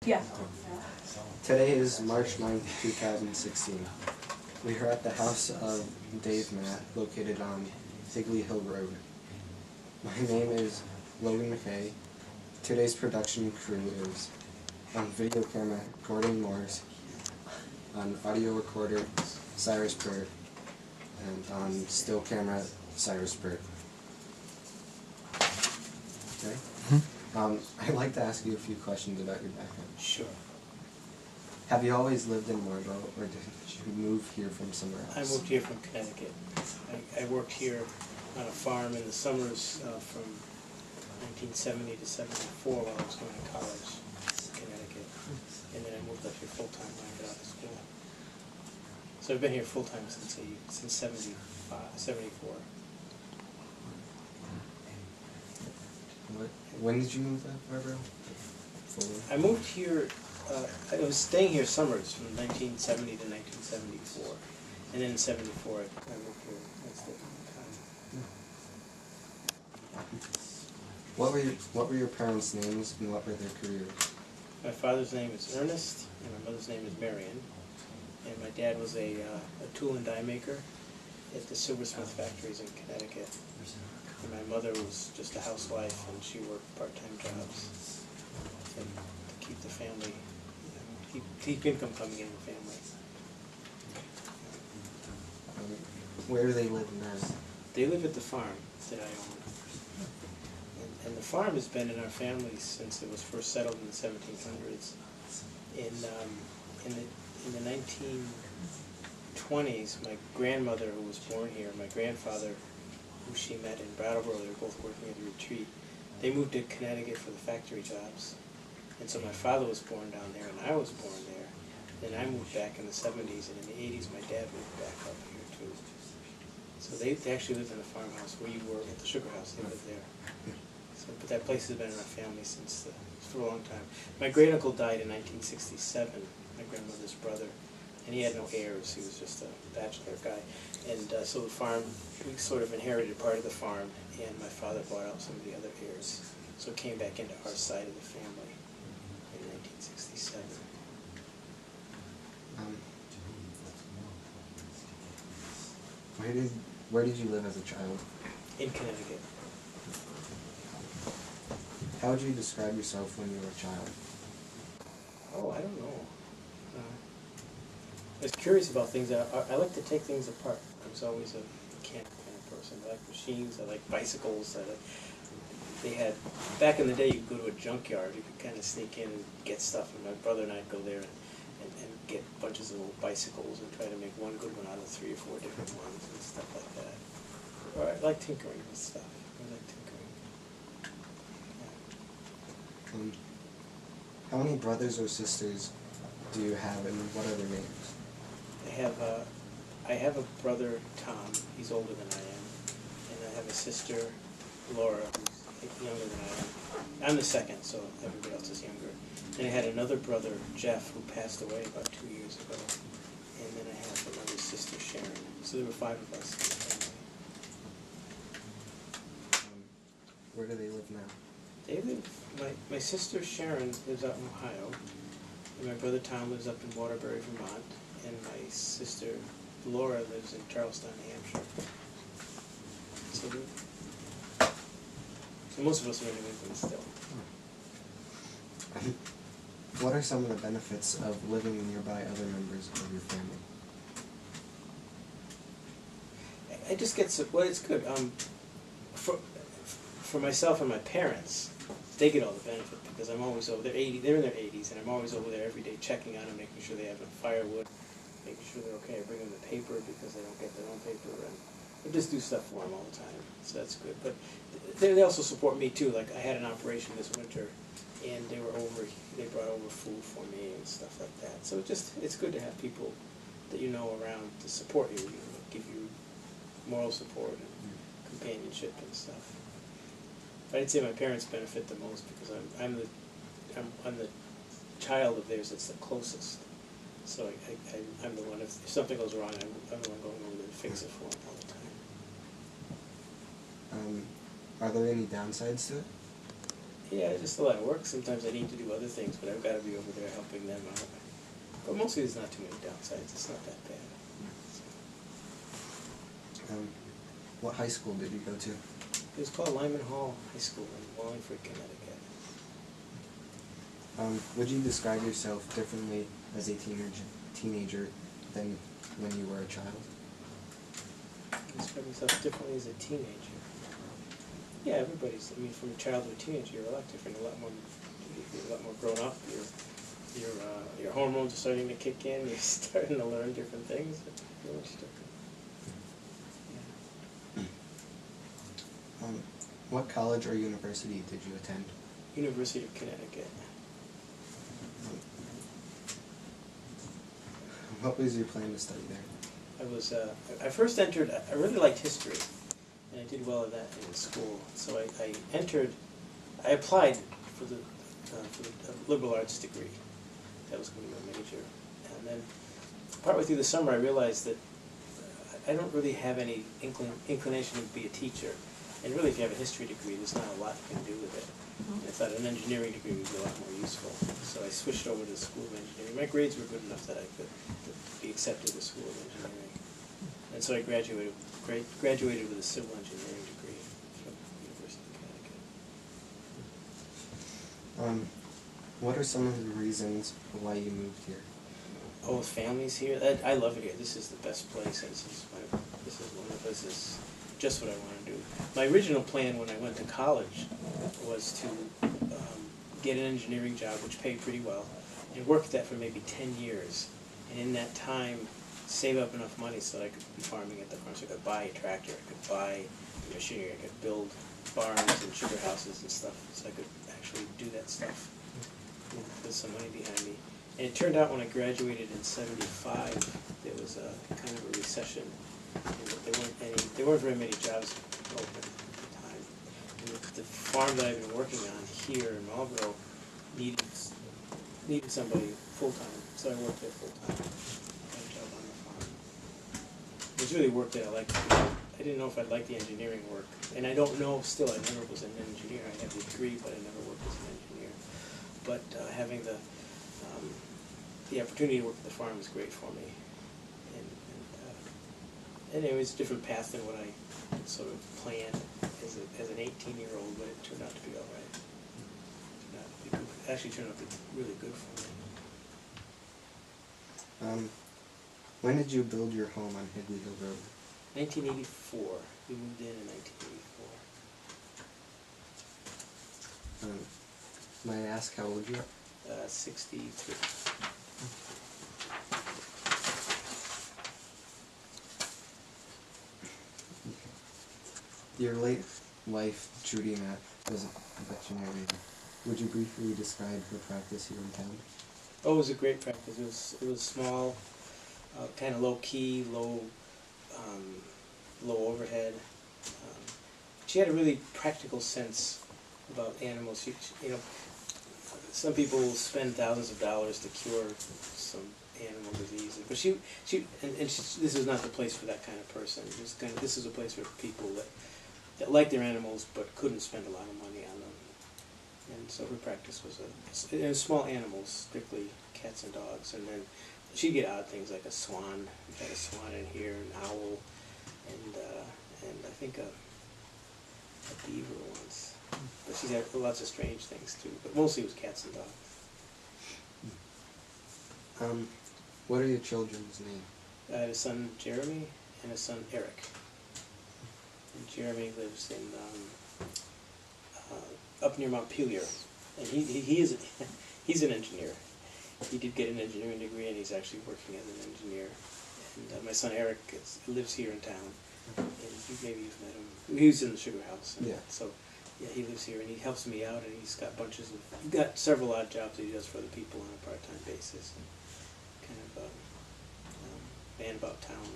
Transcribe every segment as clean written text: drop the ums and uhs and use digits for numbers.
Yeah. Today is March 9th, 2016. We are at the house of Dave Matt, located on Higley Hill Road. My name is Logan McKay. Today's production crew is on video camera, Gordon Morris, on audio recorder, Cyrus Burt, and on still camera, Cyrus Burt. Okay? I'd like to ask you a few questions about your background. Sure. Have you always lived in Marlboro, or did you move here from somewhere else? I moved here from Connecticut. I worked here on a farm in the summers from 1970 to 74 while I was going to college in Connecticut. And then I moved up here full-time when I got out of school. So I've been here full-time since 74. When did you move to Marlboro? I moved here, I was staying here summers from 1970 to 1974. And then in 74 I moved here. That's the time. What were your parents' names and what were their careers? My father's name is Ernest and my mother's name is Marion. And my dad was a tool and die maker at the silversmith factories in Connecticut. And my mother was just a housewife and she worked part-time jobs to keep the family, keep income coming in the family. Where do they live now? They live at the farm that I own. And the farm has been in our family since it was first settled in the 1700s. In the 1920s, my grandmother, who was born here, my grandfather, who she met in Brattleboro, they were both working at the retreat, they moved to Connecticut for the factory jobs. And so my father was born down there, and I was born there. Then I moved back in the 70s, and in the 80s my dad moved back up here too. So they actually lived in the farmhouse where you were at the sugar house. They lived there. So, but that place has been in our family for a long time. My great uncle died in 1967, my grandmother's brother, and he had no heirs. He was just a bachelor guy. And so the farm, we sort of inherited part of the farm, and my father bought out some of the other heirs. So it came back into our side of the family in 1967. Where did you live as a child? In Connecticut. How would you describe yourself when you were a child? Oh, I don't know. I was curious about things. I like to take things apart. I was always a mechanic kind of person. I like machines. I like bicycles. They had, back in the day, you could go to a junkyard. You could kind of sneak in and get stuff. And my brother and I'd go there and get bunches of old bicycles and try to make one good one out of 3 or 4 different ones and stuff like that. Or I like tinkering with stuff. I like tinkering. Yeah. How many brothers or sisters do you have, and what are their names? I have a brother, Tom. He's older than I am, and I have a sister, Laura, who's younger than I am. I'm the second, so everybody else is younger. And I had another brother, Jeff, who passed away about 2 years ago, and then I have another sister, Sharon. So there were 5 of us in the family. Where do they live now? They live. My sister Sharon lives out in Ohio, and my brother Tom lives up in Waterbury, Vermont, and my sister Laura lives in Charlestown, New Hampshire. So most of us are in New England still. What are some of the benefits of living nearby other members of your family? I just get it's good. For myself and my parents, they get all the benefit because I'm always over there. They're in their 80s, and I'm always over there every day checking on them, making sure they have enough firewood, making sure they're okay. I bring them the paper because they don't get their own paper, and I just do stuff for them all the time. So that's good. But they also support me too. Like I had an operation this winter, and they brought over food for me and stuff like that. So it's good to have people that you know around to support you, give you moral support and companionship and stuff. But I'd say my parents benefit the most because I'm the child of theirs that's the closest. So I'm the one, if something goes wrong, I'm the one going over there to fix it for them all the time. Are there any downsides to it? Yeah, it's just a lot of work. Sometimes I need to do other things, but I've got to be over there helping them out. But mostly there's not too many downsides. It's not that bad. What high school did you go to? It was called Lyman Hall High School in Wallingford, Connecticut. Would you describe yourself differently as a teenager than when you were a child? I describe myself differently as a teenager. Yeah, everybody's. I mean, from a child to a teenager, you're a lot different, you're a lot more grown up. Your hormones are starting to kick in. You're starting to learn different things. You're much different. Yeah. What college or university did you attend? University of Connecticut. What was your plan to study there? I first entered. I really liked history, and I did well at that in school. So I applied for the liberal arts degree. That was going to be my major. And then partway through the summer I realized that I don't really have any inclination to be a teacher. And really, if you have a history degree, there's not a lot you can do with it. And I thought an engineering degree would be a lot more useful. So I switched over to the School of Engineering. My grades were good enough that I could be accepted to the School of Engineering. And so I graduated with a civil engineering degree from the University of Connecticut. What are some of the reasons why you moved here? Oh, family's here. I love it here. This is the best place. This is just what I want to do. My original plan when I went to college was to get an engineering job, which paid pretty well, and work at that for maybe 10 years. And in that time, save up enough money so that I could be farming at the farm. So I could buy a tractor, I could buy machinery, I could build barns and sugar houses and stuff. So I could actually do that stuff with some money behind me. And it turned out when I graduated in '75, there was a kind of a recession. And there weren't very many jobs open at the time. And the farm that I've been working on here in Marlboro needed somebody full-time, so I worked there full-time. Got a job on the farm. It was really work that I liked to do. I didn't know if I'd like the engineering work, and I don't know still. I never was an engineer. I have the degree, but I never worked as an engineer. But having the opportunity to work at the farm was great for me. And anyway, it's a different path than what I sort of planned as an 18-year-old, but it turned out to be all right. It actually turned out to be really good for me. When did you build your home on Higley Hill Road? 1984. We moved in 1984. May I ask how old you are? 63. Your late wife, Judy Matt, was a veterinarian. Would you briefly describe her practice here in town? Oh, it was a great practice. It was small, kind of low key, low overhead. She had a really practical sense about animals. She, some people spend thousands of dollars to cure some animal disease, but this is not the place for that kind of person. This is a place for people that like their animals but couldn't spend a lot of money on them. And so her practice was small animals, strictly cats and dogs. And then she'd get odd things like a swan. We had a swan in here, an owl, and I think a beaver once. But she's had lots of strange things too, but mostly it was cats and dogs. What are your children's names? I have a son, Jeremy, and a son, Eric. And Jeremy lives in up near Montpelier, and he's an engineer. He did get an engineering degree, and he's actually working as an engineer. And my son Eric lives here in town, and maybe you've met him. He was in the sugar house. Yeah. So yeah, he lives here, and he helps me out, and he's got several odd jobs that he does for other people on a part-time basis. And kind of man about town.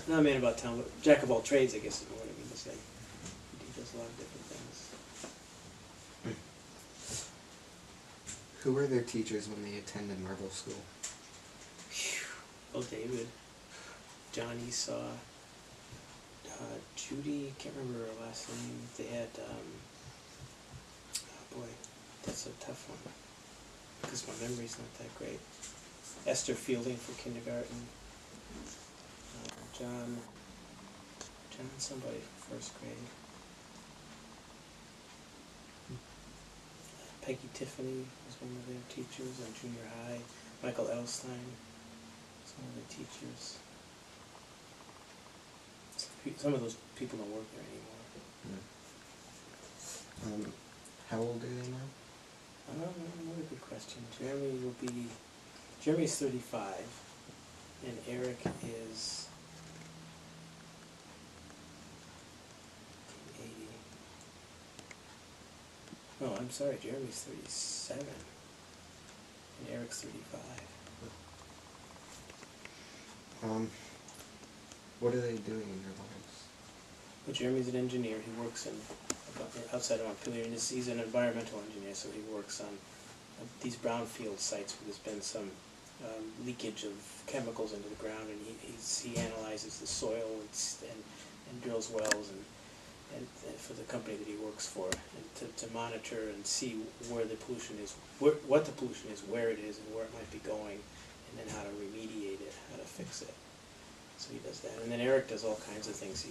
Not man about town, but jack of all trades, I guess is what I mean to say. He does a lot of different things. Who were their teachers when they attended Marlboro School? Well, David, John Esau, Judy, can't remember her last name. They had boy, that's a tough one, because my memory's not that great. Esther Fielding for kindergarten. John somebody for first grade. Peggy Tiffany was one of their teachers in junior high. Michael Elstein was one of the teachers. Some of those people don't work there anymore. Yeah. How old are they now? Another good question. Jeremy's 35, and Eric is 80. No, I'm sorry, Jeremy's 37, and Eric's 35. What are they doing in their lives? Well, Jeremy's an engineer. He works outside of Montpelier, and he's an environmental engineer, so he works on these brownfield sites where there's been some leakage of chemicals into the ground, and he analyzes the soil and drills wells and for the company that he works for, and to monitor and see where the pollution is, what the pollution is, where it is, and where it might be going, and then how to remediate it, how to fix it. So he does that. And then Eric does all kinds of things.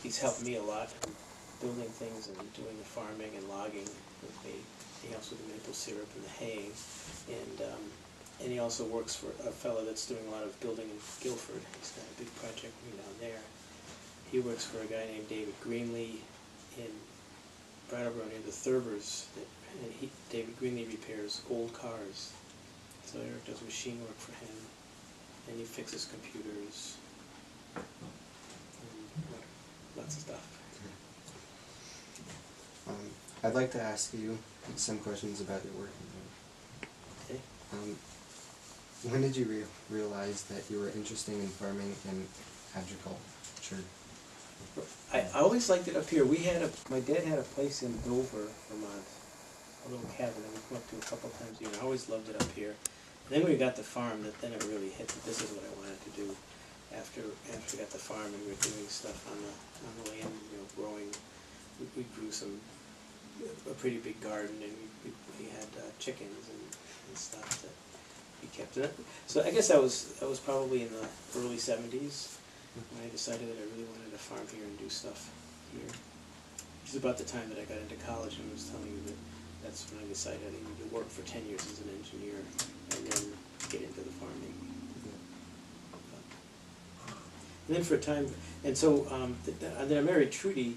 He's helped me a lot in building things and doing the farming and logging with me. He helps with the maple syrup and the haying. And he also works for a fellow that's doing a lot of building in Guilford. He's got a big project down there. He works for a guy named David Greenlee in Brattleboro near the Thurbers. And David Greenlee repairs old cars. So Eric does machine work for him. And he fixes computers. Lots of stuff. I'd like to ask you some questions about your work. Okay. When did you realize that you were interested in farming and agriculture? I always liked it up here. My dad had a place in Dover, Vermont, a little cabin that we come up to a couple times a year. I always loved it up here. And then when we got the farm, then it really hit that this is what I wanted to do. After we got the farm and we were doing stuff on the land, growing, we grew a pretty big garden, and we had chickens and stuff that we kept. So I guess that was probably in the early 70s when I decided that I really wanted to farm here and do stuff here. Which is about the time that I got into college, and I was telling you that that's when I decided I needed to work for 10 years as an engineer and then get into the farming. And then for a time, and so then I married Trudy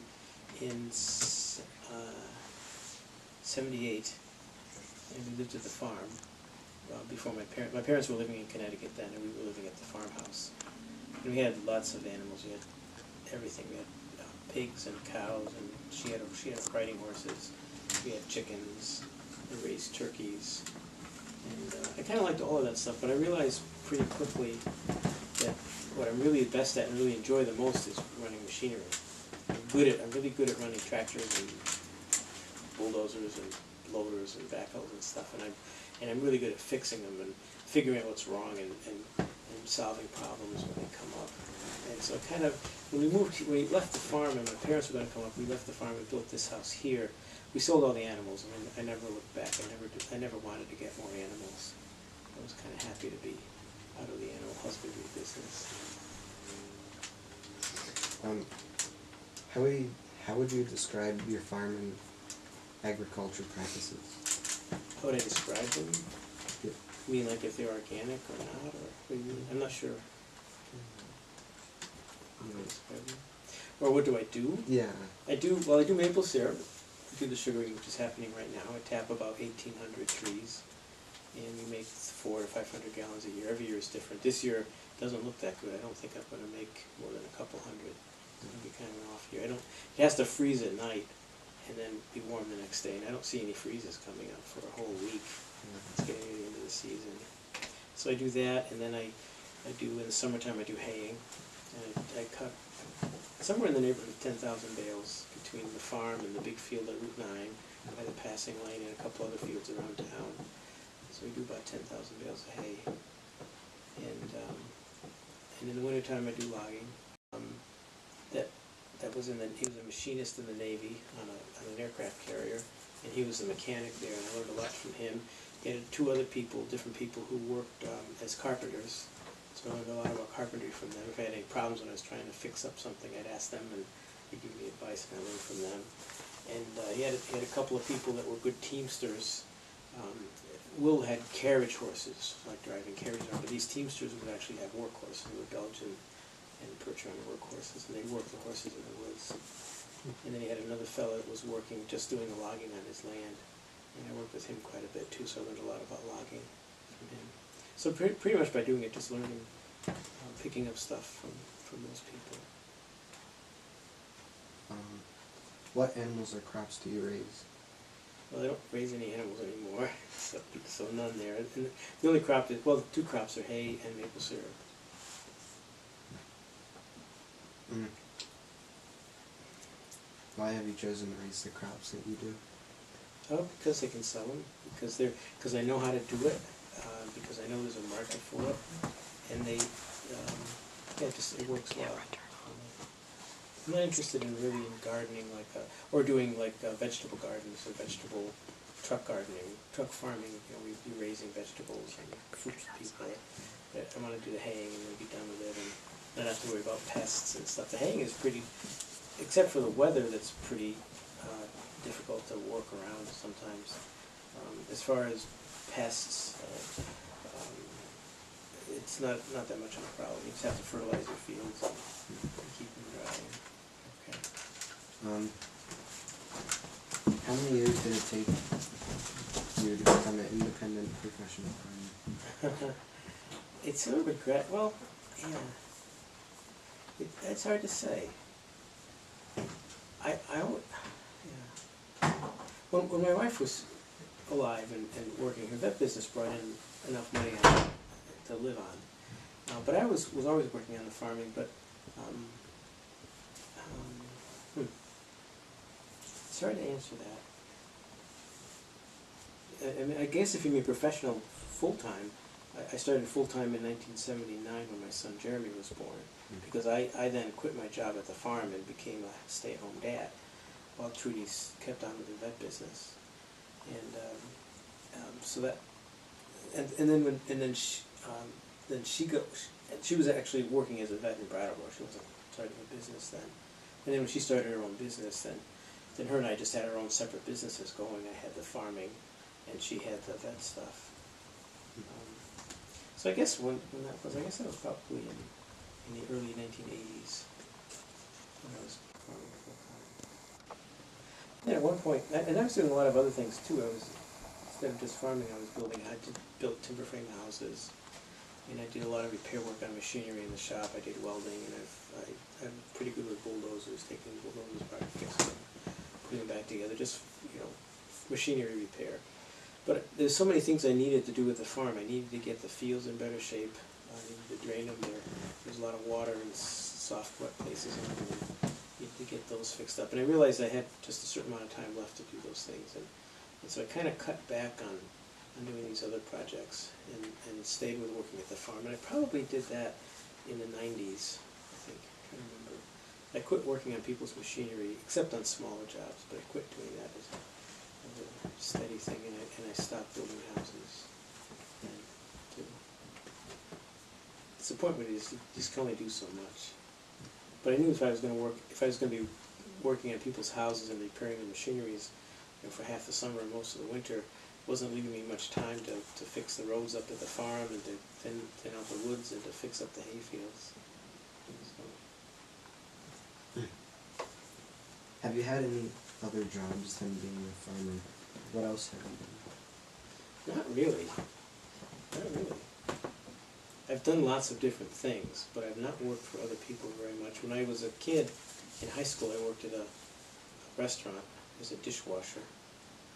in 78, and we lived at the farm before my parents were living in Connecticut then, and we were living at the farmhouse. And we had lots of animals. We had everything. We had pigs and cows, and she had riding horses. We had chickens. We raised turkeys, and I kind of liked all of that stuff. But I realized pretty quickly that what I'm really best at and really enjoy the most is running machinery. I'm really good at running tractors and bulldozers and loaders and backhoes and stuff, and I'm really good at fixing them and figuring out what's wrong and solving problems when they come up. And so kind of, when we left the farm and my parents were going to come up, we left the farm and built this house here. We sold all the animals, and I never looked back. I never wanted to get more animals. I was kind of happy to be out of the animal husbandry business. How would you describe your farm and agriculture practices? How would I describe them? Yeah. You mean like if they're organic or not, or I'm not sure. How would I describe them? Or what do I do? Yeah. I do maple syrup. I do the sugaring, which is happening right now. I tap about 1,800 trees, and we make 400 to 500 gallons a year. Every year is different. This year doesn't look that good. I don't think I'm going to make more than a couple hundred. It's going to be kind of an off year. It has to freeze at night and then be warm the next day. And I don't see any freezes coming up for a whole week. It's getting near the end of the season. So I do that, and then I do, in the summertime, I do haying. And I cut somewhere in the neighborhood of 10,000 bales between the farm and the big field at Route 9 by the passing lane and a couple other fields around town. So we do about 10,000 bales of hay. And in the wintertime I do logging. That he was a machinist in the Navy on an aircraft carrier, and he was the mechanic there, and I learned a lot from him. He had two other people, different people who worked as carpenters, so I learned a lot about carpentry from them. If I had any problems when I was trying to fix up something, I'd ask them, and they'd give me advice, and I learned from them. And he had a couple of people that were good teamsters. Will had carriage horses, like driving carriages around, but these teamsters would actually have work horses. They were Belgian and Percheron work horses, and they'd work the horses in the woods. And then he had another fellow that was working, just doing the logging on his land. And I worked with him quite a bit too, so I learned a lot about logging from him. So pretty much by doing it, just learning, picking up stuff from those people. What animals or crops do you raise? Well, they don't raise any animals anymore, so none there. And the only crop is, well, the two crops are hay and maple syrup. Why have you chosen to raise the crops that you do? Oh, because they can sell them, because I know how to do it, because I know there's a market for it, and they, it works well. I'm not interested in really in gardening or doing vegetable gardens or vegetable truck gardening, truck farming. We'd be raising vegetables and fruits and people. I want to do the haying and then be done with it and not have to worry about pests and stuff. The haying is pretty, except for the weather, that's pretty difficult to work around sometimes. As far as pests, it's not that much of a problem. You just have to fertilize your fields and keep them dry. Okay. How many years did it take you to become an independent professional farmer? It's sort of regret. Well, yeah. It's hard to say. When my wife was alive and working, her vet business brought in enough money to live on. But I was always working on the farming, but it's hard to answer that. I mean, I guess if you mean professional full-time, I started full-time in 1979 when my son Jeremy was born, because I then quit my job at the farm and became a stay-at-home dad, while Trudy kept on with the vet business. And so that, then she was actually working as a vet in Brattleboro. She wasn't starting a business then. And then when she started her own business, then her and I just had our own separate businesses going. I had the farming, and she had the vet stuff. So I guess when that was, I guess that was probably in the early 1980s when I was farming full time. Yeah, at one point, and I was doing a lot of other things too. Instead of just farming, I built timber frame houses, and I did a lot of repair work on machinery in the shop. I did welding, and I'm pretty good with bulldozers, taking bulldozers apart, fixing them, putting them back together, just machinery repair. But there's so many things I needed to do with the farm. I needed to get the fields in better shape. I needed to drain them. There's a lot of water and soft, wet places, and I needed to get those fixed up. And I realized I had just a certain amount of time left to do those things, and so I kind of cut back on doing these other projects and stayed with working at the farm. And I probably did that in the 90s, I think. I can't remember. I quit working on people's machinery, except on smaller jobs, but I quit doing that as a steady thing, and I stopped building houses. And disappointment is you just can only do so much. But I knew if I was going to be working on people's houses and repairing the machineries, for half the summer and most of the winter, wasn't leaving me much time to fix the roads up at the farm and to thin out the woods and to fix up the hayfields. So. Have you had any other jobs than being a farmer? What else have you done? Not really. Not really. I've done lots of different things, but I've not worked for other people very much. When I was a kid in high school, I worked at a restaurant as a dishwasher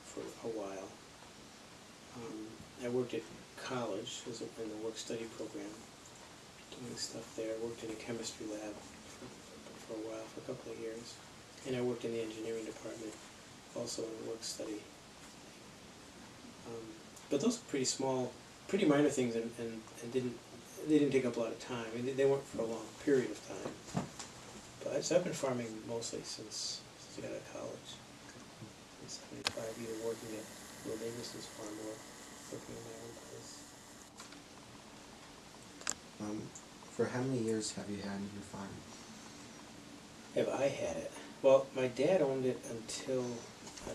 for a while. I worked at college in the work-study program, doing stuff there. I worked in a chemistry lab for a while, for a couple of years. And I worked in the engineering department, also in the work-study. But those were pretty small, pretty minor things, and didn't take up a lot of time. I mean, they weren't for a long period of time. But So I've been farming mostly since I got out of college. In '75, either working at Will Davison's farm or working in my own place. For how many years have you had your farm? Have I had it? Well, my dad owned it until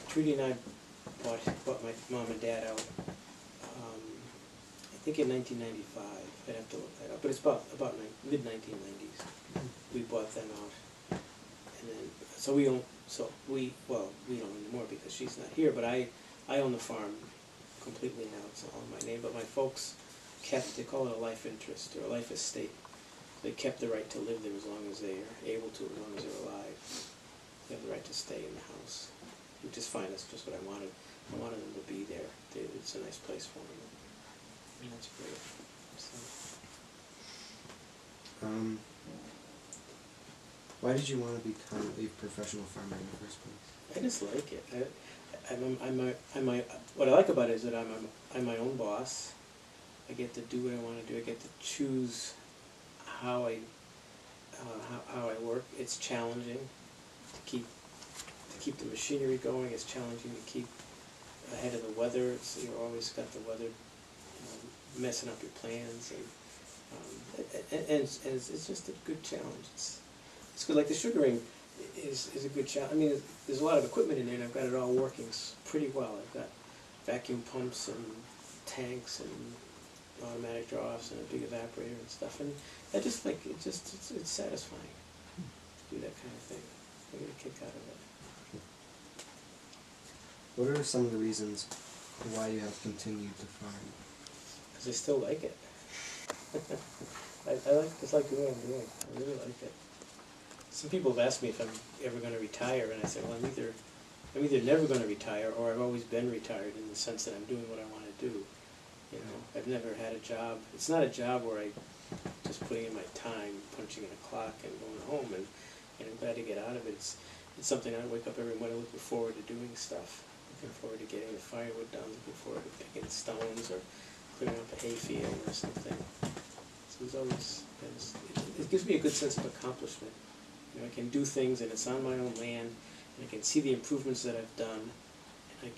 Trudy and I bought my mom and dad out. I think in 1995. I'd have to look that up, but it's about mid 1990s. We bought them out, and then we don't anymore because she's not here. But I own the farm completely now. It's all in my name. But my folks kept, they call it a life interest or a life estate. They kept the right to live there as long as they are able to, as long as they're alive. They have the right to stay in the house, which is fine. That's just what I wanted. I wanted them to be there. It's a nice place for them, and that's great. So. Why did you want to become a professional farmer in the first place? I just like it. What I like about it is that I'm my own boss. I get to do what I want to do. I get to choose how I work. It's challenging to keep the machinery going. It's challenging to keep ahead of the weather. You're always got the weather messing up your plans, and it's just a good challenge. It's good. Like the sugaring is a good challenge. I mean, there's a lot of equipment in there, and I've got it all working pretty well. I've got vacuum pumps and tanks and automatic draw-offs and a big evaporator and stuff, and I just like it. It's satisfying to do that kind of thing. I get a kick out of it. What are some of the reasons why you have continued to farm? Because I still like it. I just like doing what I'm doing. I really like it. Some people have asked me if I'm ever going to retire, and I say, well, I'm either never going to retire, or I've always been retired in the sense that I'm doing what I want to do. You know, I've never had a job. It's not a job where I'm just putting in my time, punching in a clock, and going home, and I'm glad to get out of it. It's something I wake up every morning looking forward to doing stuff. Looking forward to getting the firewood done. Looking forward to picking stones or clearing up a hayfield or something. So it's always it gives me a good sense of accomplishment. You know, I can do things, and it's on my own land, and I can see the improvements that I've done, and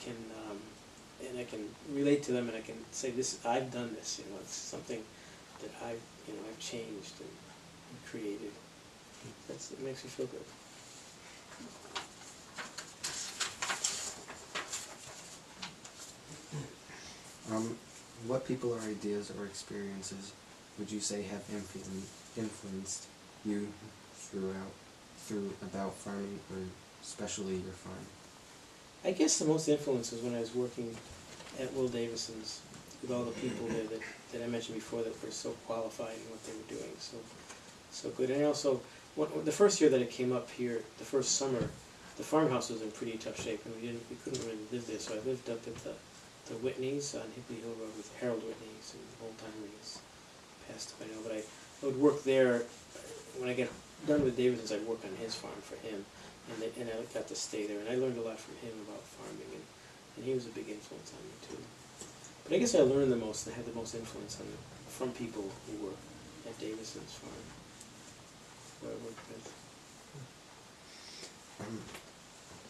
I can relate to them, and I can say, I've done this. You know, it's something that I've changed and created. It makes me feel good. What people or ideas or experiences would you say have influenced you about farming, or especially your farm? I guess the most influence was when I was working at Will Davison's with all the people there that I mentioned before that were so qualified in what they were doing, so good. And also, the first year that I came up here, the first summer, the farmhouse was in pretty tough shape, and we couldn't really live there. So I lived up at the Whitneys on Higley Hill Road with Harold Whitney's, and old timer. He's passed away now, but I would work there. When I get done with Davison's, I'd work on his farm for him, and I got to stay there, and I learned a lot from him about farming, and he was a big influence on me too. But I guess I learned the most, and had the most influence from people who were at Davison's farm, who I worked with.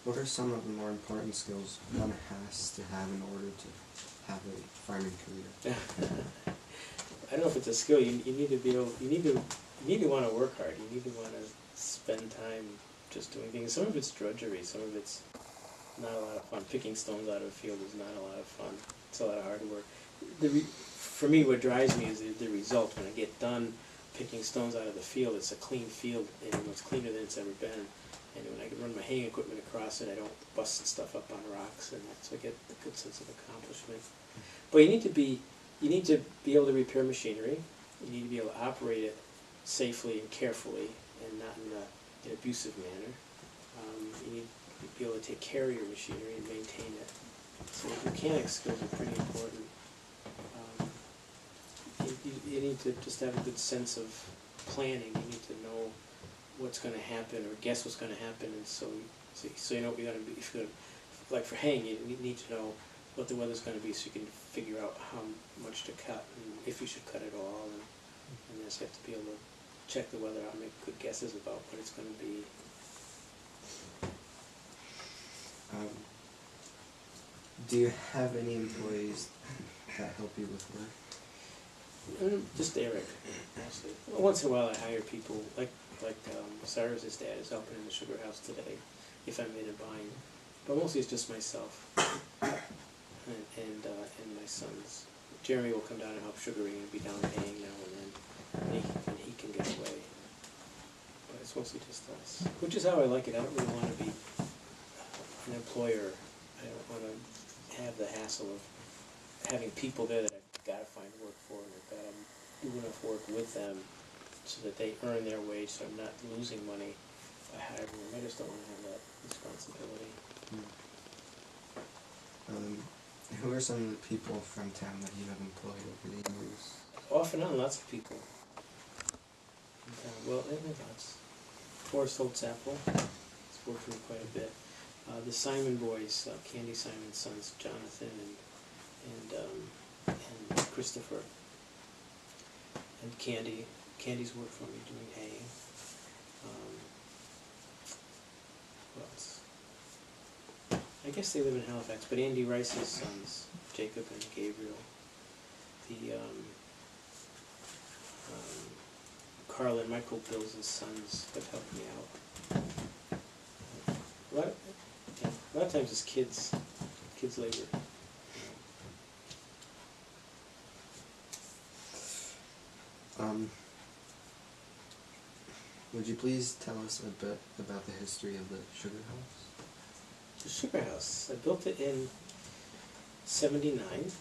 What are some of the more important skills one has to have in order to have a farming career? I don't know if it's a skill. You need to be able. You need to want to work hard. You need to want to spend time just doing things. Some of it's drudgery. Some of it's not a lot of fun. Picking stones out of a field is not a lot of fun. It's a lot of hard work. For me, what drives me is the result. When I get done picking stones out of the field, it's a clean field, and it's cleaner than it's ever been. And when I can run my haying equipment across it, I don't bust stuff up on rocks, and so I get a good sense of accomplishment. But you need to be able to repair machinery. You need to be able to operate it safely and carefully, and not in an abusive manner. You need to be able to take care of your machinery and maintain it. So mechanic skills are pretty important. You need to just have a good sense of planning. You need to know what's going to happen, or guess what's going to happen, and so you know what you're going to be. If you're gonna, like for haying, you need to know what the weather's going to be, so you can figure out how much to cut and if you should cut at all, and you just have to be able to check the weather out, make good guesses about what it's gonna be. Do you have any employees that help you with work? Just Eric, mostly. Well, once in a while I hire people, like Cyrus's dad is helping in the sugar house today, if I'm in a bind. But mostly it's just myself and my sons. Jeremy will come down and help sugaring and be down paying now and then, when he can get away. But it's mostly just us, which is how I like it. I don't really want to be an employer. I don't want to have the hassle of having people there that I've got to find work for, and I've got to do enough work with them so that they earn their wage, so I'm not losing money by hiring them. I just don't want to have that responsibility. Who are some of the people from town that you have employed over the years? Off and on, lots of people. Well, lots. Horace Holzapfel has worked for me quite a bit. The Simon boys, Candy Simon's sons, Jonathan and Christopher, and Candy. Candy's worked for me doing hay. Who else? I guess they live in Halifax, but Andy Rice's sons, Jacob and Gabriel. The Carl and Michael Bills' sons have helped me out. A lot of times it's kids labor. Would you please tell us a bit about the history of the sugar house? The sugar house, I built it in '79.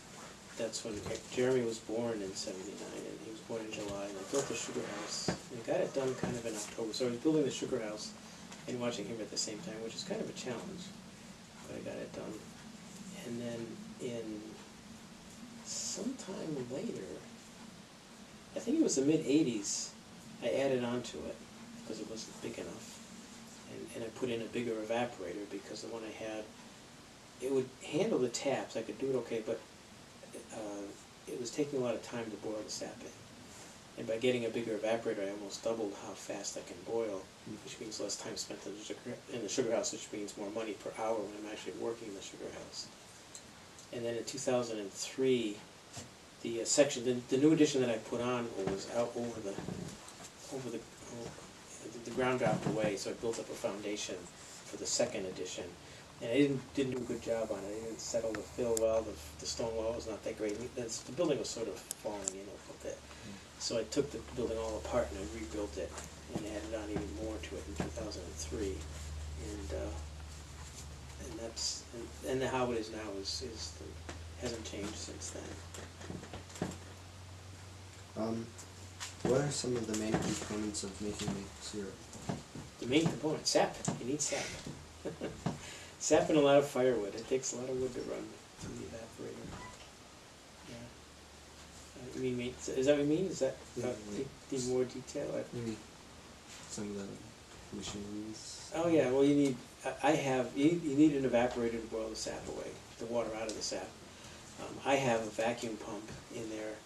That's when Jeremy was born in '79, and he was born in July, and I built the sugar house. And I got it done kind of in October. So I was building the sugar house and watching him at the same time, which is kind of a challenge, but I got it done. And then in sometime later, I think it was the mid-'80s, I added on to it because it wasn't big enough. And I put in a bigger evaporator because the one I had, it would handle the taps. I could do it okay, but it was taking a lot of time to boil the sap in. And by getting a bigger evaporator, I almost doubled how fast I can boil, which means less time spent in the sugar house, which means more money per hour when I'm actually working in the sugar house. And then in 2003, the section, the new addition that I put on was out over the ground dropped away, so I built up a foundation for the second addition. And I didn't do a good job on it. I didn't settle the fill well. The stone wall was not that great. The building was sort of falling in a little bit. So I took the building all apart and I rebuilt it and added on even more to it in 2003. And how it is now hasn't changed since then. What are some of the main components of making the syrup? The main component, sap. You need sap. Sap and a lot of firewood. It takes a lot of wood to run through the evaporator. Yeah. You mean, is that what you mean? Is that need more detail? Maybe some of the machines. Oh yeah. Well, you need. You need an evaporator to boil the sap away, the water out of the sap. I have a vacuum pump in there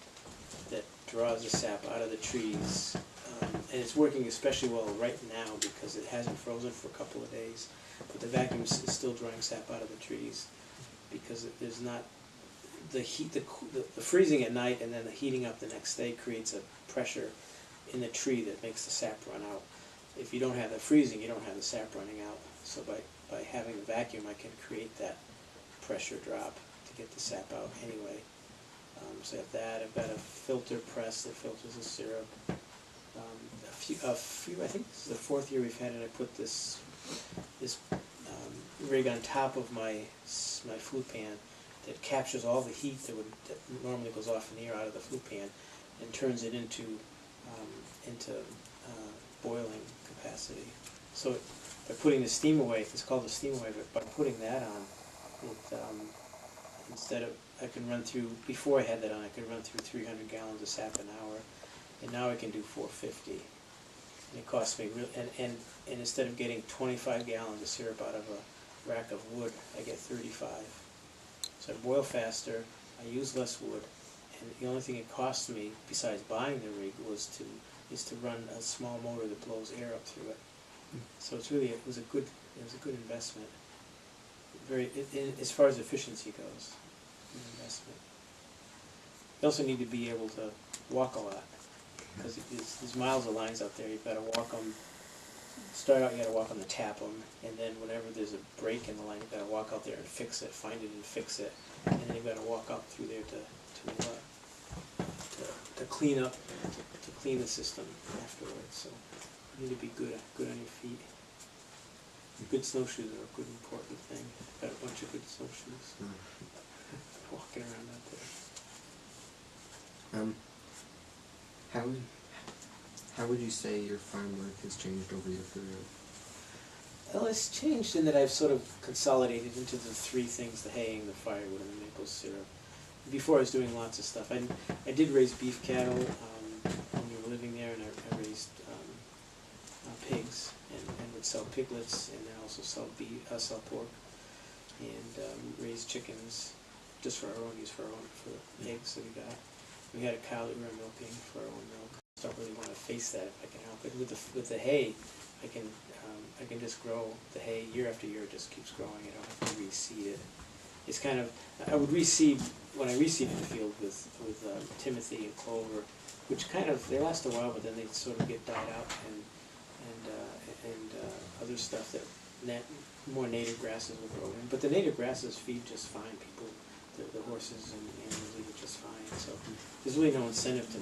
that draws the sap out of the trees, and it's working especially well right now because it hasn't frozen for a couple of days. But the vacuum is still drawing sap out of the trees because there's not the heat, the freezing at night and then the heating up the next day creates a pressure in the tree that makes the sap run out. If you don't have the freezing, you don't have the sap running out. So by having the vacuum, I can create that pressure drop to get the sap out anyway. So I have that. I've got a filter press that filters the syrup. A few. I think this is the 4th year we've had it. I put this rig on top of my flue pan that captures all the heat that normally goes off in the air out of the flue pan and turns it into boiling capacity. So by putting the steam away, it's called the steam away, but by putting that on, instead of, I can run through, before I had that on, I could run through 300 gallons of sap an hour, and now I can do 450. And it costs me, and instead of getting 25 gallons of syrup out of a rack of wood, I get 35. So I boil faster, I use less wood, and the only thing it cost me, besides buying the rig, was to is to run a small motor that blows air up through it. So it's really, it was a good investment. As far as efficiency goes, good investment. You also need to be able to walk a lot, because there's miles of lines out there. You've got to walk them. Start out, you got to walk them to tap them, and then whenever there's a break in the line, you've got to walk out there and fix it, find it and fix it, and then you've got to walk out through there to clean up, to clean the system afterwards. So you need to be good on your feet. Good snowshoes are a good important thing. Got a bunch of good snowshoes. Walking around out there. How would you say your farm work has changed over your career? Well, it's changed in that I've sort of consolidated into the three things: the haying, the firewood, and the maple syrup. Before I was doing lots of stuff. I did raise beef cattle when we were living there, and I raised pigs and would sell piglets, and then also sell pork, and raise chickens just for our own use, for the eggs that we got. We had a cow that we were milking for our own milk. I don't really want to face that if I can help it. With the hay, I can just grow the hay year after year. It just keeps growing. I don't have to reseed it. It's kind of, I would reseed when I reseeded the field with timothy and clover, which kind of, they last a while, but then they sort of get died out, and other stuff that more native grasses will grow in. But the native grasses feed just fine. People, the horses and animals eat it just fine. So there's really no incentive to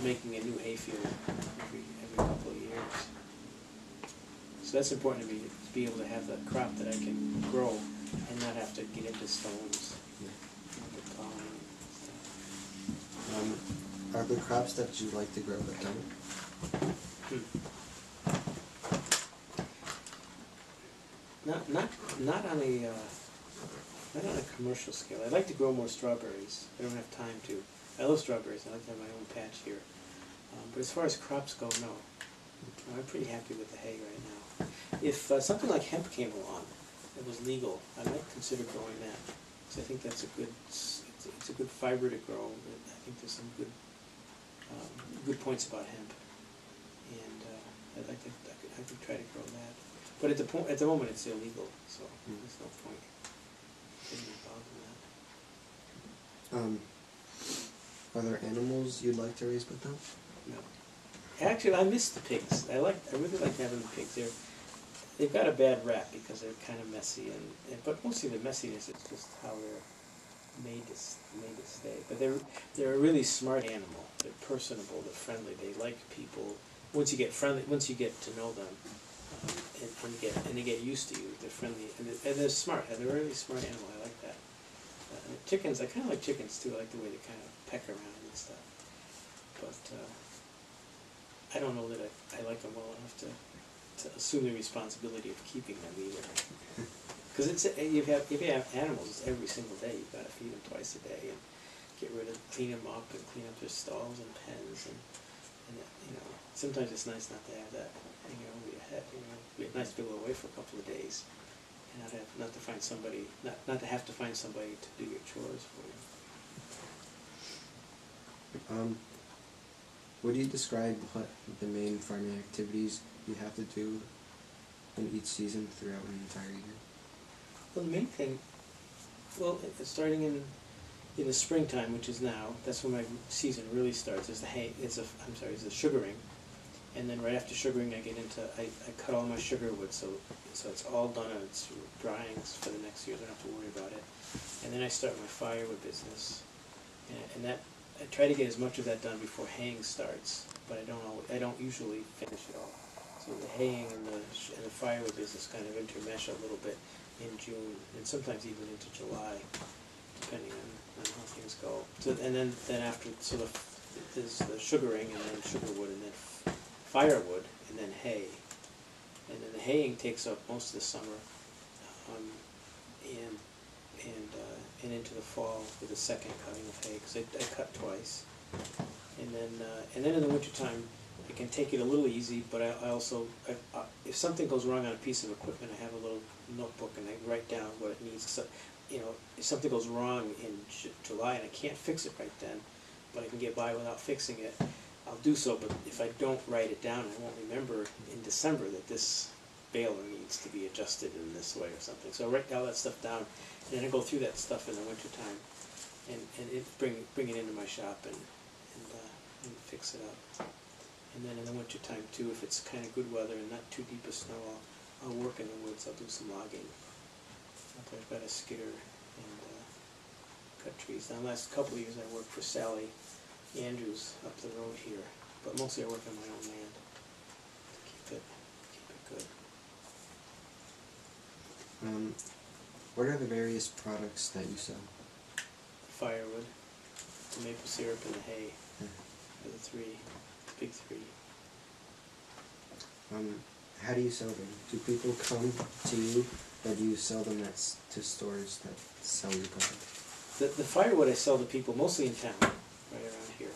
making a new hayfield every couple of years. So that's important to me, to be able to have the crop that I can grow and not have to get into stones. Are there crops that you like to grow but don't? Not on a commercial scale. I'd like to grow more strawberries. I don't have time to. I love strawberries. I like to have my own patch here. But as far as crops go, no. I'm pretty happy with the hay right now. If something like hemp came along, it was legal, I might consider growing that. Because I think that's it's a good fiber to grow. I think there's some good points about hemp, and I could try to grow that. But at the moment it's illegal, so there's no point getting involved in that. Are there animals you'd like to raise but don't? No. Actually, I miss the pigs. I really like having the pigs. They've got a bad rap because they're kind of messy, but mostly the messiness is just how they're made to stay. But they're a really smart animal. They're personable. They're friendly. They like people. Once you get to know them, and they get used to you, they're friendly and they're smart. They're a really smart animal. I like that. Chickens, I kind of like chickens too. I like the way they kind of peck around and stuff. But I don't know that I like them well enough to assume the responsibility of keeping them either. Because if you have animals, it's every single day. You've got to feed them twice a day and clean them up and clean up their stalls and pens and sometimes it's nice not to have that hanging over your head. It'd be nice to go away for a couple of days and not to have to find somebody to do your chores for you. Would you describe what the main farming activities you have to do in each season throughout an entire year? Well, the main thing, starting in the springtime, which is now, that's when my season really starts. Is the sugaring, and then right after sugaring, I cut all my sugar wood, so it's all done and it's drying for the next year. I don't have to worry about it. And then I start my firewood business, and that I try to get as much of that done before haying starts, but I don't usually finish it all. So the haying and the firewood business kind of intermesh a little bit in June, and sometimes even into July, depending on how things go. So, and then after, there's the sugaring, and then sugarwood, and then firewood, and then hay. And then the haying takes up most of the summer, and into the fall with the second cutting of hay, because I cut twice. And then in the wintertime, I can take it a little easy, but I also, if something goes wrong on a piece of equipment, I have a little notebook and I write down what it needs. So, if something goes wrong in July and I can't fix it right then, but I can get by without fixing it, I'll do so. But if I don't write it down, I won't remember in December that this baler needs to be adjusted in this way or something. So I write all that stuff down, and then I go through that stuff in the wintertime, and bring it into my shop and fix it up. And then in the wintertime too, if it's kind of good weather and not too deep of snow, I'll work in the woods. I'll do some logging. I've got a skidder and cut trees. Now, the last couple of years I worked for Sally Andrews up the road here, but mostly I work on my own land to keep it good. What are the various products that you sell? Firewood, the maple syrup, and the hay are the big three. How do you sell them? Do people come to you, or do you sell them to stores that sell your product? The firewood I sell to people mostly in town, right around here.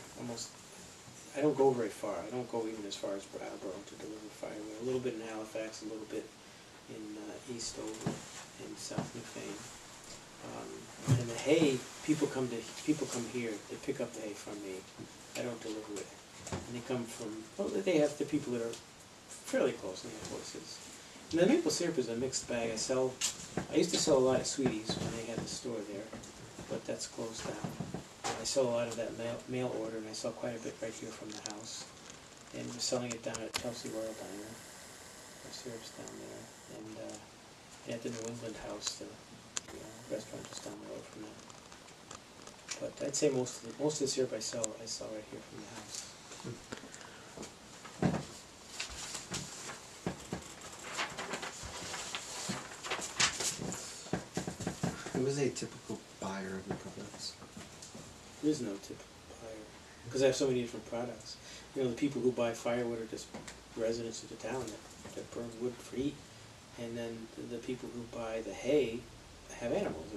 I don't go very far. I don't go even as far as Marlboro to deliver firewood. A little bit in Halifax, a little bit in East Over and South Newfane. And the hay, people come here. They pick up the hay from me. I don't deliver it. And they come from, well, they have the people that are fairly close, and they have horses. And the maple syrup is a mixed bag. I used to sell a lot of Sweeties when they had the store there, but that's closed down. I sell a lot of that mail order, and I sell quite a bit right here from the house. And we're selling it down at Chelsea Royal Diner. Our syrup's down there. And at the New England House, the restaurant just down the road from that. But I'd say most of the syrup I sell right here from the house. Who is a typical buyer of your products? There is no typical buyer, because I have so many different products. The people who buy firewood are just residents of the town that burn wood for heat. And then the people who buy the hay have animals.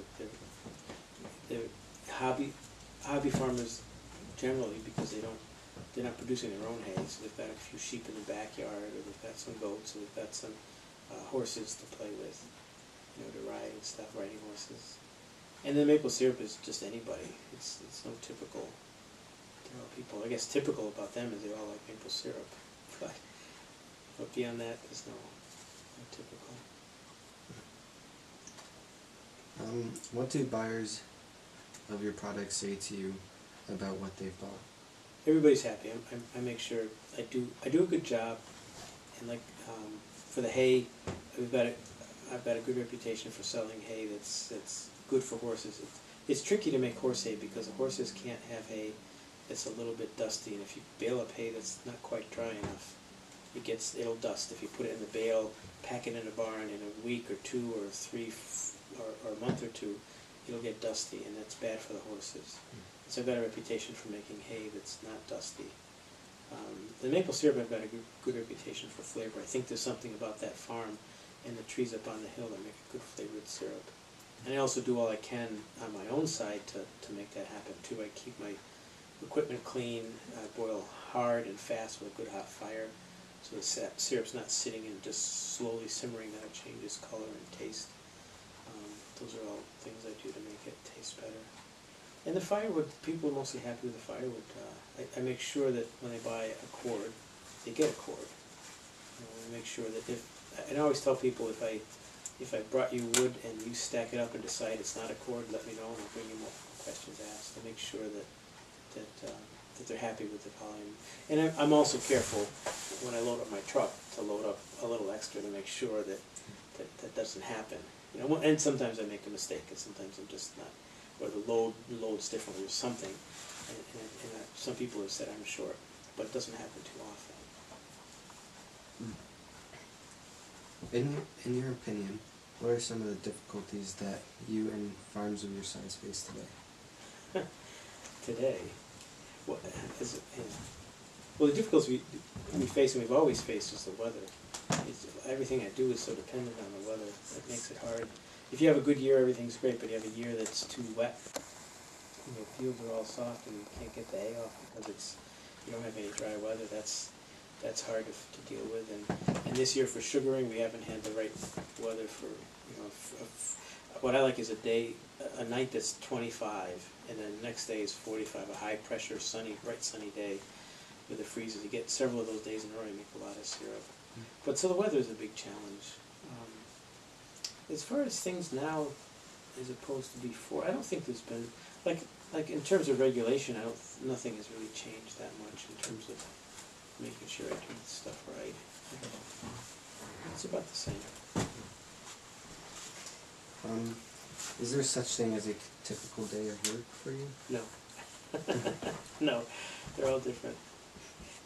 They're hobby farmers generally, because they're not producing their own hay. So they've got a few sheep in the backyard, or they've got some goats, or they've got some horses to play with, to ride and stuff, riding horses. And the maple syrup is just anybody. It's no typical. People, I guess, typical about them is they all like maple syrup, but beyond that, there's no typical. What do buyers of your products say to you about what they've bought? Everybody's happy. I make sure I do a good job, and for the hay, I've got a good reputation for selling hay that's good for horses. It's tricky to make horse hay because the horses can't have hay that's a little bit dusty, and if you bale up hay that's not quite dry enough, it'll dust. If you put it in the bale, pack it in a barn, in a week or two or three or a month or two, it'll get dusty, and that's bad for the horses. So I've got a reputation for making hay that's not dusty. The maple syrup, I've got a good reputation for flavor. I think there's something about that farm and the trees up on the hill that make a good flavored syrup. And I also do all I can on my own side to make that happen too. I keep my equipment clean, I boil hard and fast with a good hot fire, so the syrup's not sitting and just slowly simmering, that it changes color and taste. Those are all things I do to make it taste better. And the firewood, people are mostly happy with the firewood. I make sure that when they buy a cord, they get a cord. I make sure that and I always tell people, if I brought you wood and you stack it up and decide it's not a cord, let me know and I'll bring you more questions asked to make sure that they're happy with the volume. And I'm also careful when I load up my truck to load up a little extra to make sure that doesn't happen. And sometimes I make a mistake, and sometimes I'm just not, or the load's different or something. And some people have said I'm short, but it doesn't happen too often. In your opinion, what are some of the difficulties that you and farms of your size face today? Today? Well, the difficulties we face, and we've always faced, is the weather. Everything I do is so dependent on the weather. It makes it hard. If you have a good year, everything's great, but you have a year that's too wet, the fields are all soft and you can't get the hay off because you don't have any dry weather. That's hard to deal with. And this year for sugaring, we haven't had the right weather for what I like is a night that's 25, and then the next day is 45, a high pressure, sunny, bright sunny day with the freezes. You get several of those days in a row, you make a lot of syrup. But so the weather is a big challenge. As far as things now, as opposed to before, I don't think there's been, like in terms of regulation, nothing has really changed that much in terms of making sure I do the stuff right. It's about the same. Is there such thing as a typical day of work for you? No. No, they're all different.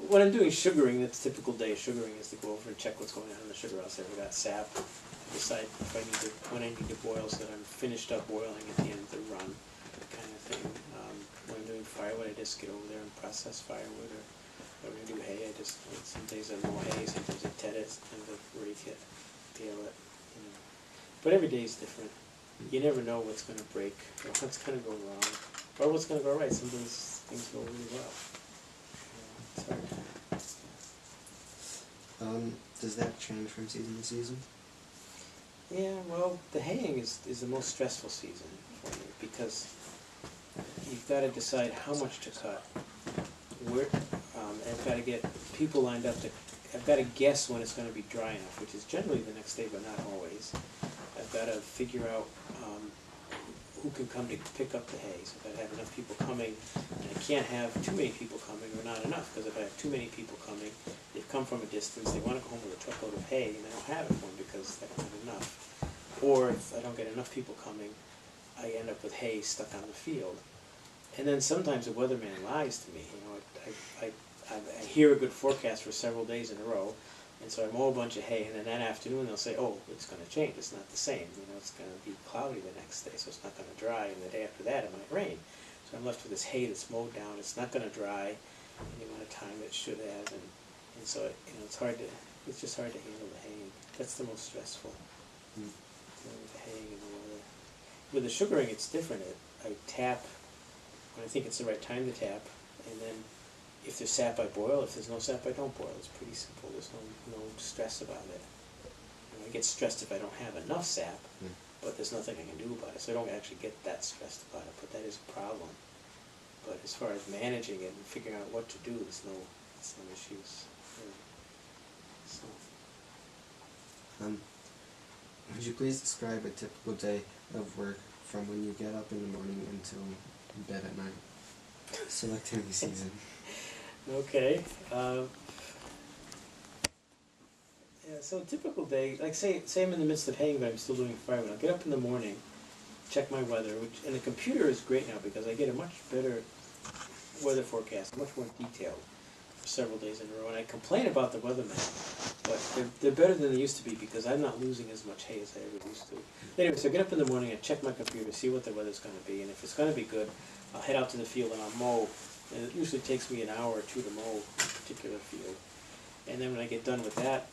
When I'm doing sugaring, that's a typical day of sugaring is to go over and check what's going on in the sugar house. If we got sap, decide if when I need to boil so that I'm finished up boiling at the end of the run, kind of thing. When I'm doing firewood, I just get over there and process firewood, or when I do hay, some days I mow hay, sometimes I ted it, sometimes I rake it, peel it, you know. But every day is different. You never know what's going to break, or what's going to go wrong, or what's going to go right. Sometimes things go really well. It's hard. Does that change from season to season? Yeah, well, the haying is the most stressful season for me because you've got to decide how much to cut. I've got to get people lined up I've got to guess when it's going to be dry enough, which is generally the next day, but not always. I've got to figure out who can come to pick up the hay. So I've got to have enough people coming, and I can't have too many people coming or not enough, because if I have too many people coming, they've come from a distance, they want to go home with a truckload of hay, and I don't have it for them because I don't have enough. Or if I don't get enough people coming, I end up with hay stuck on the field. And then sometimes the weatherman lies to me. You know, I hear a good forecast for several days in a row, and so I mow a bunch of hay, and then that afternoon they'll say, oh, it's going to change, it's not the same. You know, it's going to be cloudy the next day, so it's not going to dry, and the day after that it might rain. So I'm left with this hay that's mowed down, it's not going to dry any amount of time it should have, and so it's just hard to handle the haying. That's the most stressful. The haying and the weather. With the sugaring, it's different. I tap when I think it's the right time to tap, and then if there's sap, I boil. If there's no sap, I don't boil. It's pretty simple. There's no stress about it. I get stressed if I don't have enough sap, but there's nothing I can do about it. So I don't actually get that stressed about it, but that is a problem. But as far as managing it and figuring out what to do, there's no issues. So. Would you please describe a typical day of work from when you get up in the morning until bed at night? Select any season. Okay. Yeah, so a typical day, like say I'm in the midst of haying, but I'm still doing firewood. I'll get up in the morning, check my weather, and the computer is great now because I get a much better weather forecast, much more detailed for several days in a row. And I complain about the weatherman, but they're better than they used to be because I'm not losing as much hay as I ever used to. Anyway, so I get up in the morning, I check my computer, see what the weather's going to be, and if it's going to be good, I'll head out to the field and I'll mow. And it usually takes me an hour or two to mow a particular field. And then when I get done with that,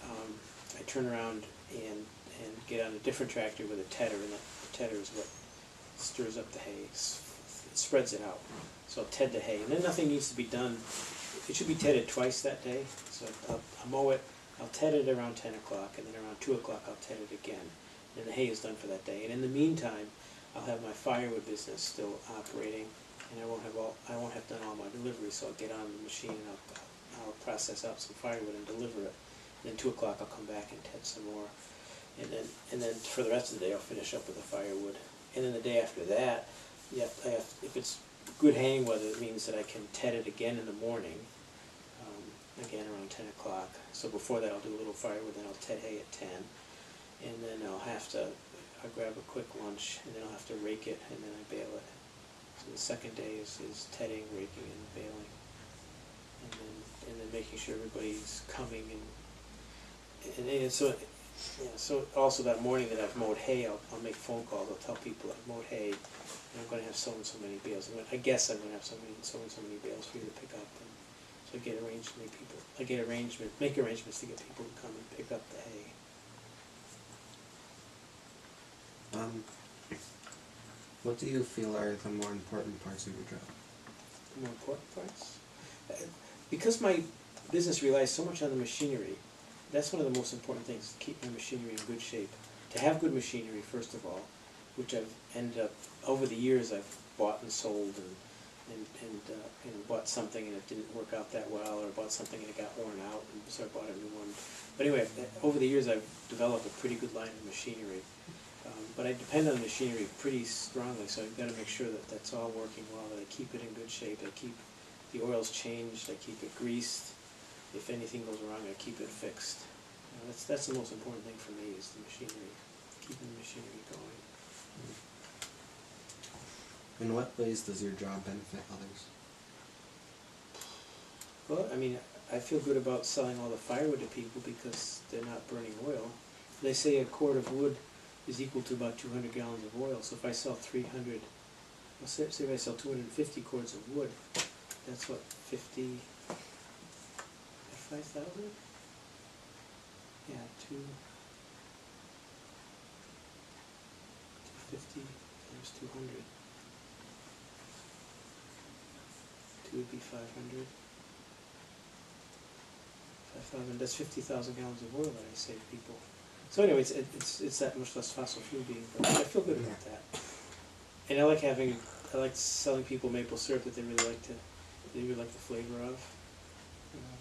I turn around and get on a different tractor with a tedder, and the tedder is what stirs up the hay. It spreads it out. So I'll ted the hay. And then nothing needs to be done. It should be tedded twice that day. So I'll mow it, I'll ted it around 10 o'clock, and then around 2 o'clock I'll ted it again. And the hay is done for that day. And in the meantime, I'll have my firewood business still operating, and I won't have done all my deliveries, so I'll get on the machine and I'll process out some firewood and deliver it. And then 2 o'clock I'll come back and ted some more. And then for the rest of the day I'll finish up with the firewood. And then the day after that, if it's good haying weather, it means that I can ted it again in the morning, again around 10 o'clock. So before that I'll do a little firewood, then I'll ted hay at 10. And then I'll grab a quick lunch, and then I'll have to rake it, and then I bale it. So the second day is tedding, raking, and baling. And then making sure everybody's coming, and so also that morning that I've mowed hay, I'll make phone calls. I'll tell people I've mowed hay, and I'm going to have so and so many bales. I guess I'm going to have so and so many bales for you to pick up. And so I get arrangements to get people to come and pick up the hay. What do you feel are the more important parts of your job? The more important parts? Because my business relies so much on the machinery, that's one of the most important things, to keep my machinery in good shape. To have good machinery, first of all, which I've ended up, over the years I've bought and sold and you know, bought something and it didn't work out that well, or bought something and it got worn out, and so I bought a new one. But anyway, over the years I've developed a pretty good line of machinery. But I depend on the machinery pretty strongly, so I've got to make sure that that's all working well, that I keep it in good shape, I keep the oils changed, I keep it greased. If anything goes wrong, I keep it fixed. You know, that's the most important thing for me, is the machinery, keeping the machinery going. In what ways does your job benefit others? Well, I mean, I feel good about selling all the firewood to people because they're not burning oil. They say a quart of wood is equal to about 200 gallons of oil, so if I sell 300, well, say if I sell 250 quarts of wood, that's what, 5,000? Yeah, 250 times 200. 2 would be 500. 5,000, that's 50,000 gallons of oil that I save people. So anyway, it's that much less fossil fuel being burned. I feel good about that. And I like selling people maple syrup that they really like the flavor of. You know,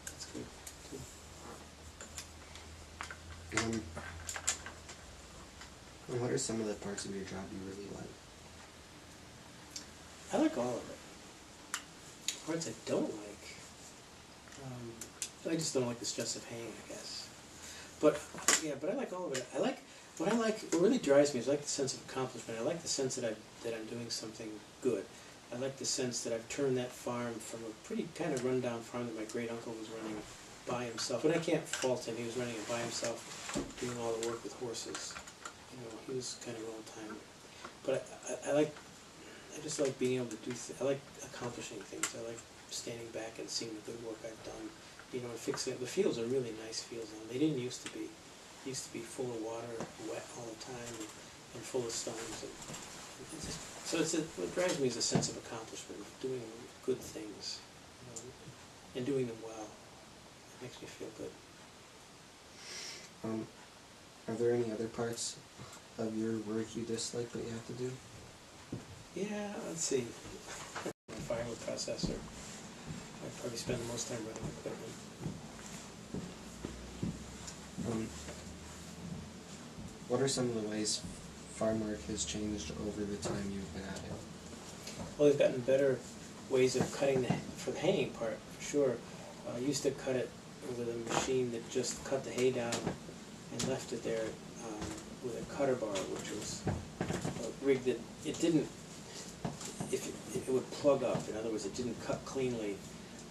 that's good too. And what are some of the parts of your job you really like? I like all of it. Parts I don't like, I just don't like the stress of haying, I guess. But yeah, but I like all of it. What really drives me is I like the sense of accomplishment. I like the sense that I'm doing something good. I like the sense that I've turned that farm from a pretty kind of rundown farm that my great uncle was running by himself. And I can't fault him. He was running it by himself, doing all the work with horses. You know, he was kind of an old timer. But I just like being able to do. I like accomplishing things. I like standing back and seeing the good work I've done. You know, and fixing it. The fields are really nice fields now. They didn't used to be. They used to be full of water, wet all the time, and full of stones. And what drives me is a sense of accomplishment, of doing good things, you know, and doing them well. It makes me feel good. Are there any other parts of your work you dislike that you have to do? Yeah, let's see. My firewood processor. I probably spend the most time running equipment. What are some of the ways farm work has changed over the time you've been at it? Well, they've gotten better ways of cutting for the haying part, for sure. I used to cut it with a machine that just cut the hay down and left it there with a cutter bar, which was a rig that it would plug up. In other words, it didn't cut cleanly.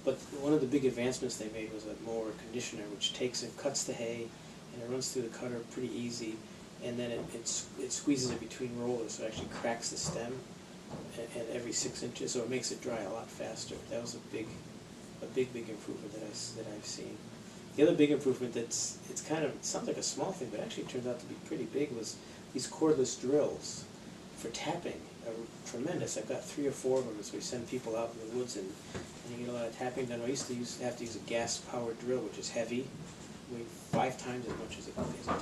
But one of the big advancements they made was a mower conditioner, which takes and cuts the hay, and it runs through the cutter pretty easy, and then it squeezes it between rollers, so it actually cracks the stem at every 6 inches, so it makes it dry a lot faster. That was a big improvement that I've seen. The other big improvement it sounds like a small thing, but actually turned out to be pretty big, was these cordless drills for tapping. Are tremendous. I've got 3 or 4 of them, so we send people out in the woods and you get a lot of tapping done. I used to have to use a gas-powered drill, which is heavy, weighed 5 times as much as a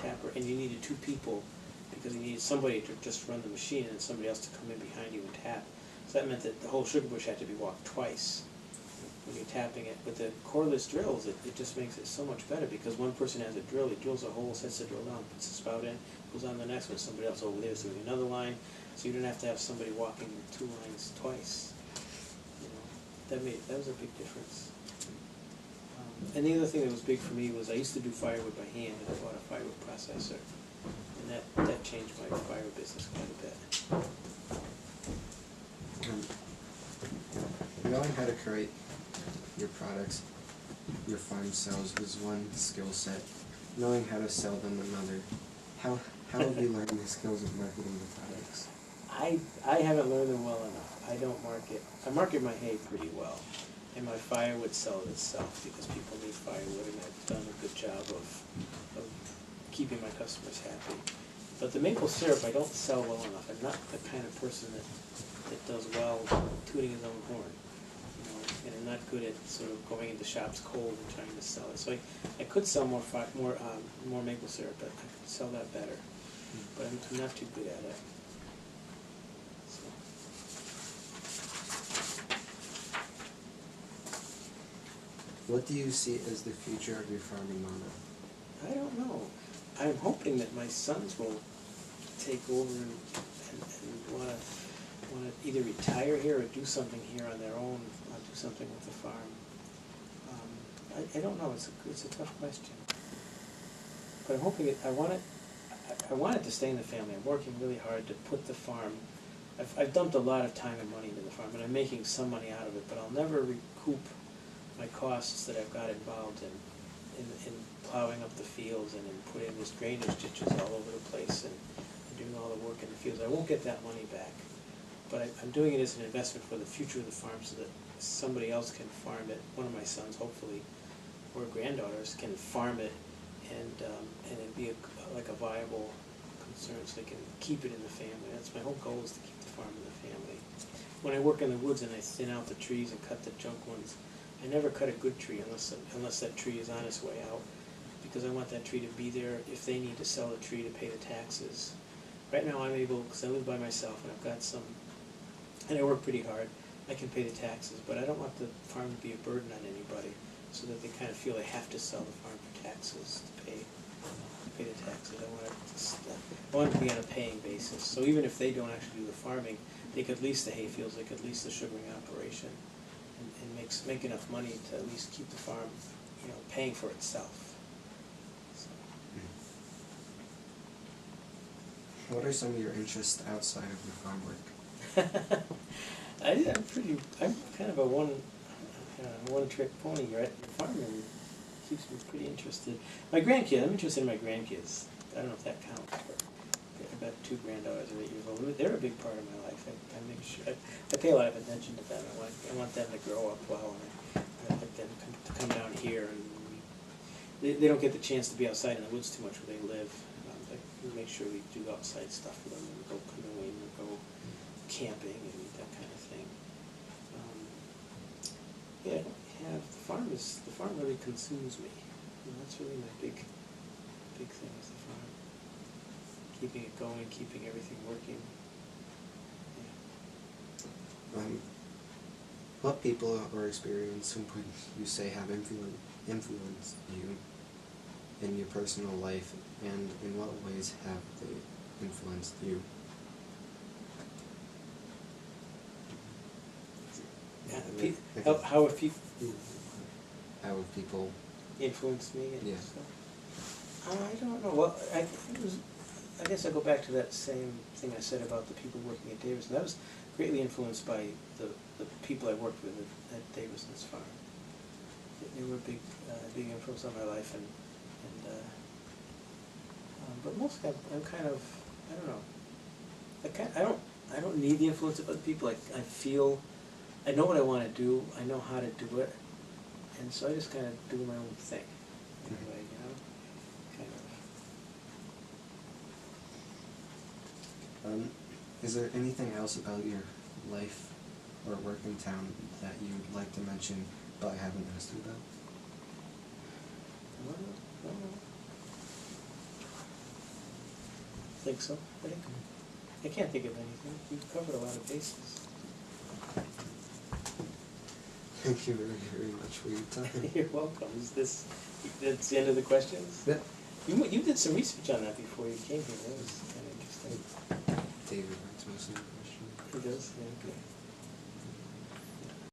tapper, and you needed 2 people because you needed somebody to just run the machine and somebody else to come in behind you and tap. So that meant that the whole sugar bush had to be walked twice when you're tapping it. With the cordless drills, it just makes it so much better because one person has a drill, he drills a hole, sets the drill down, puts the spout in, goes on to the next one, somebody else over there is doing another line, so you don't have to have somebody walking 2 lines twice. You know, that was a big difference. And the other thing that was big for me was I used to do firewood by hand, and I bought a firewood processor, and that changed my firewood business quite a bit. Knowing how to create your products your farm sells is one skill set. Knowing how to sell them another. How have you learned the skills of marketing the products? I haven't learned them well enough. I don't market. I market my hay pretty well, and my firewood sells itself because people need firewood, and I've done a good job of keeping my customers happy. But the maple syrup I don't sell well enough. I'm not the kind of person that does well tooting his own horn. You know, and I'm not good at sort of going into shops cold and trying to sell it. So I could sell more maple syrup, but I could sell that better. but I'm not too good at it. So. What do you see as the future of your farming model? I don't know. I'm hoping that my sons will take over and want to either retire here or do something here on their own, do something with the farm. I don't know. It's a tough question. But I'm hoping I want it to stay in the family. I'm working really hard to put the farm. I've dumped a lot of time and money into the farm, and I'm making some money out of it. But I'll never recoup my costs that I've got involved in plowing up the fields and in putting these drainage ditches all over the place and doing all the work in the fields. I won't get that money back, but I'm doing it as an investment for the future of the farm so that somebody else can farm it. One of my sons, hopefully, or granddaughters can farm it and it'd be like a viable concern so they can keep it in the family. That's my whole goal, is to keep the farm in the family. When I work in the woods and I thin out the trees and cut the junk ones, I never cut a good tree unless that tree is on its way out, because I want that tree to be there if they need to sell the tree to pay the taxes. Right now I'm able, because I live by myself and I've got some, and I work pretty hard, I can pay the taxes, but I don't want the farm to be a burden on anybody, so that they kind of feel they have to sell the farm for taxes to pay the taxes. I want it to be on a paying basis. So even if they don't actually do the farming, they could lease the hay fields, they could lease the sugaring operation, and make enough money to at least keep the farm, paying for itself. So. What are some of your interests outside of your farm work? I'm kind of a one-trick pony here at the farm, and it keeps me pretty interested. I'm interested in my grandkids. I don't know if that counts, but I've got 2 granddaughters who are 8 years old. They're a big part of my life. I make sure I pay a lot of attention to them. I want them to grow up well, and I like them to come down here, and they don't get the chance to be outside in the woods too much where they live. We make sure we do outside stuff for them, and go canoeing or go camping and that kind of thing. The farm really consumes me. That's really my big thing, is the farm. Keeping it going, keeping everything working. Yeah. What people or experience would you say have influenced you in your personal life, and in what ways have they influenced you? How have people influenced me and stuff? I don't know. Well, I guess I go back to that same thing I said about the people working at Davidson. That was greatly influenced by the people I worked with at Davidson's farm. They were a big influence on my life, but mostly I'm kind of, I don't know. I don't need the influence of other people. I feel, I know what I want to do. I know how to do it, and so I just kind of do my own thing. Anyway, kind of. Is there anything else about your life or work in town that you'd like to mention but I haven't asked you about? I think so. I can't think of anything. You've covered a lot of bases. Thank you very much for your time. You're welcome. That's the end of the questions? Yeah. You did some research on that before you came here. That was kind of interesting. David writes most of the questions. He does? Yeah, okay.